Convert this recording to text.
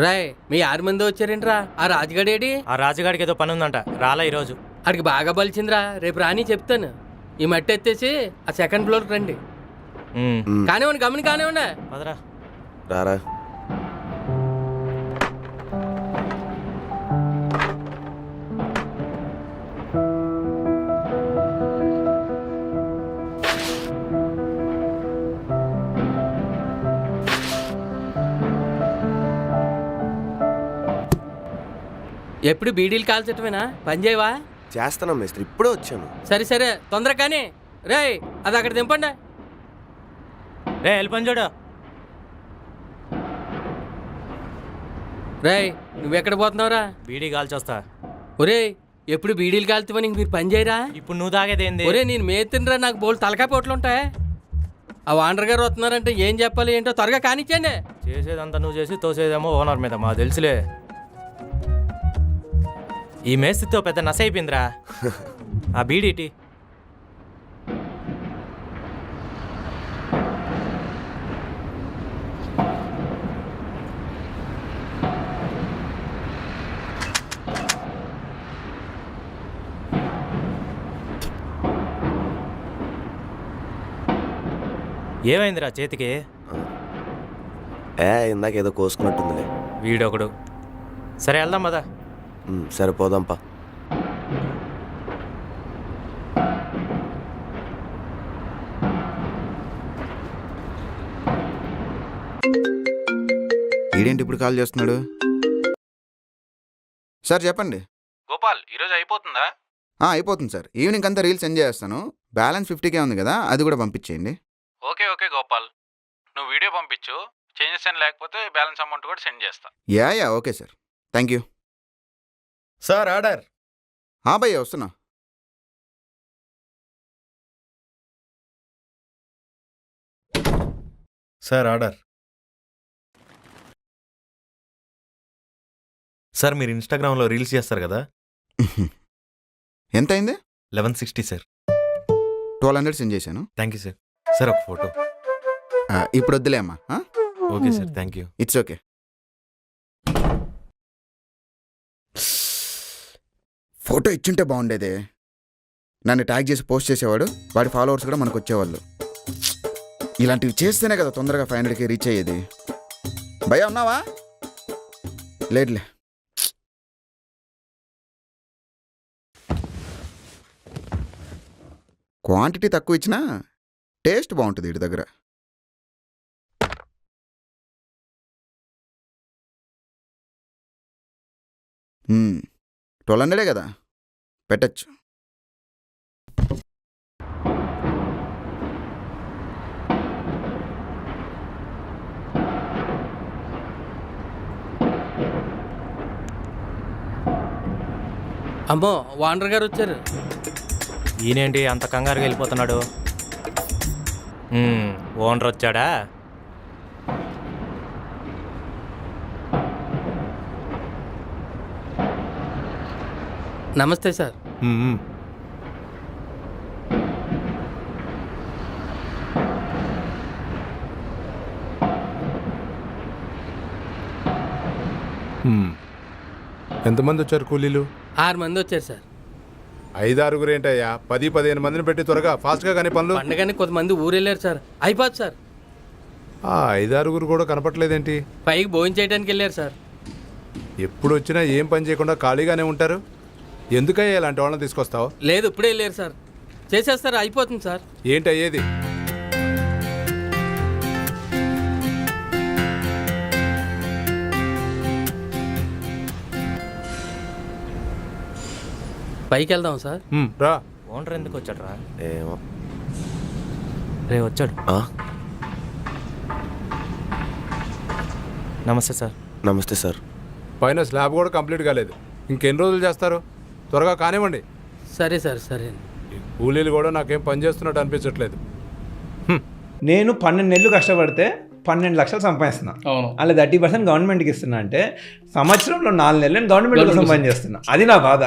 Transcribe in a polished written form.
రాయ్ మీ 6 మంది వచ్చారేంట్రా? ఆ రాజుగాడేడి? ఆ రాజుగాడికి ఏదో పని ఉందంట, రాలా ఈరోజు. అడికి బాగా బలిచిందిరా. రేపు రాని చెప్తాను. ఈ మట్టి ఎత్తేసి ఆ సెకండ్ ఫ్లోర్కి రండి. కానివ్వండి, గమని కానివ్వండి. పదరా రారా. ఎప్పుడు బీడీలు కాల్చటమేనా? పని చేయవా? చేస్తున్నాం మేస్త్రి, ఇప్పుడే వచ్చాను. సరే సరే, తొందర కానీ. రేయ్ అది అక్కడ దింపండి. రే వెళ్ళిపోయి చూడు. రేయ్ నువ్వెక్కడ పోతున్నావురా? బీడీ కాల్చొస్తా. ఒరే ఎప్పుడు బీడీలు కాల్తావని మీరు పని చేయరా? ఇప్పుడు నువ్వు తాగేదేంది? ఒరే నేను మేతినరా, నాకు బోల్ తలకాయ పోట్లు ఉంటాయి. ఆ వాండర్ గారు వస్తున్నారంటే ఏం చెప్పాలి ఏంటో త్వరగా కానిచ్చండి. చేసేదంతా నువ్వు చేసి తోసేదేమో ఓనర్ మీద, మా తెలుసులే. ఈ మేస్త్రితో పెద్ద నస అయిపోయిందిరా. ఆ బీడీటి ఏమైందిరా చేతికి? ఇందాక ఏదో కోసుకున్నట్టుందిలే. వీడొకడు. సరే వెళ్దాం పదా. సరే పోదాంపా. ఈడేంటి ఇప్పుడు కాల్ చేస్తున్నాడు? సార్ చెప్పండి. గోపాల్, ఈరోజు అయిపోతుందా? అయిపోతుంది సార్. ఈవినింగ్ అంతా రీల్స్ సెండ్ చేస్తాను. బ్యాలెన్స్ 50K ఉంది కదా, అది కూడా పంపించేయండి. ఓకే ఓకే గోపాల్, నువ్వు వీడియో పంపించు. చేంజెస్ అని లేకపోతే బ్యాలెన్స్ అమౌంట్ కూడా సెండ్ చేస్తా. Yeah okay sir, thank you. Sir order. భయ్యా వస్తున్నా. Sir order. సార్ మీరు ఇన్స్టాగ్రామ్లో రీల్స్ చేస్తారు కదా? ఎంత అయింది? 1160 సార్. 1200 సెండ్ చేశాను. Thank you sir. సార్ ఒక ఫోటో. ఇప్పుడు వద్దులే అమ్మా. Okay sir, thank you. It's okay. Photo ఇచ్చుంటే బాగుండేదే. నన్ను ట్యాగ్ చేసి పోస్ట్ చేసేవాడు, వాడి ఫాలోవర్స్ కూడా మనకు వచ్చేవాళ్ళు. ఇలాంటివి చేస్తేనే కదా తొందరగా 500K రీచ్ అయ్యేది. భయ్యా ఉన్నావా? లేదులే. క్వాంటిటీ తక్కువ ఇచ్చినా టేస్ట్ బాగుంటుంది వీడి దగ్గర. Hmm. 1200 కదా, పెట్టచ్చు. అమ్మో వాండర్ గారు వచ్చారు. ఈయనేంటి అంత కంగారుగా వెళ్ళిపోతున్నాడు? ఓనర్ వచ్చాడా? నమస్తే సార్. ఎంతమంది వచ్చారు కూలీలు? 6 మంది వచ్చారు సార్. 5-6 ఏంటయ్యా, 10-15 మందిని పెట్టి త్వరగా ఫాస్ట్గా కానీ పనులు. పండగని కొంతమంది ఊరెళ్ళారు సార్, అయిపోదు సార్. 5-6 కూడా కనపట్లేదేంటి? పైకి భోజనం చేయడానికి వెళ్ళారు సార్. ఎప్పుడు వచ్చినా ఏం పని చేయకుండా ఖాళీగానే ఉంటారు. ఎందుకయ్యా ఇలాంటి వాళ్ళని తీసుకొస్తావు? లేదు ఇప్పుడే వెళ్ళారు సార్. చేసేస్తారు, అయిపోతుంది సార్. ఏంటి అయ్యేది? పైకి వెళ్దాం సార్. రా. ఓనర్ ఎందుకు వచ్చాడు రా? ఏమో. రే వచ్చాడు. నమస్తే సార్. నమస్తే సార్. పైన స్లాబ్ కూడా కంప్లీట్ కాలేదు, ఇంకెన్ని రోజులు చేస్తారు? త్వరగా కానివ్వండి. సరే సార్, సరే. కూలీలు కూడా నాకేం పని చేస్తున్నట్టు అనిపించట్లేదు. నేను 12 నెలలు కష్టపడితే 12 లక్షలు సంపాదిస్తున్నా. అలా 30% గవర్నమెంట్కి ఇస్తున్నా అంటే సంవత్సరంలో 4 నెలలు గవర్నమెంట్ కోసం పని చేస్తున్నా. అది నా బాధ.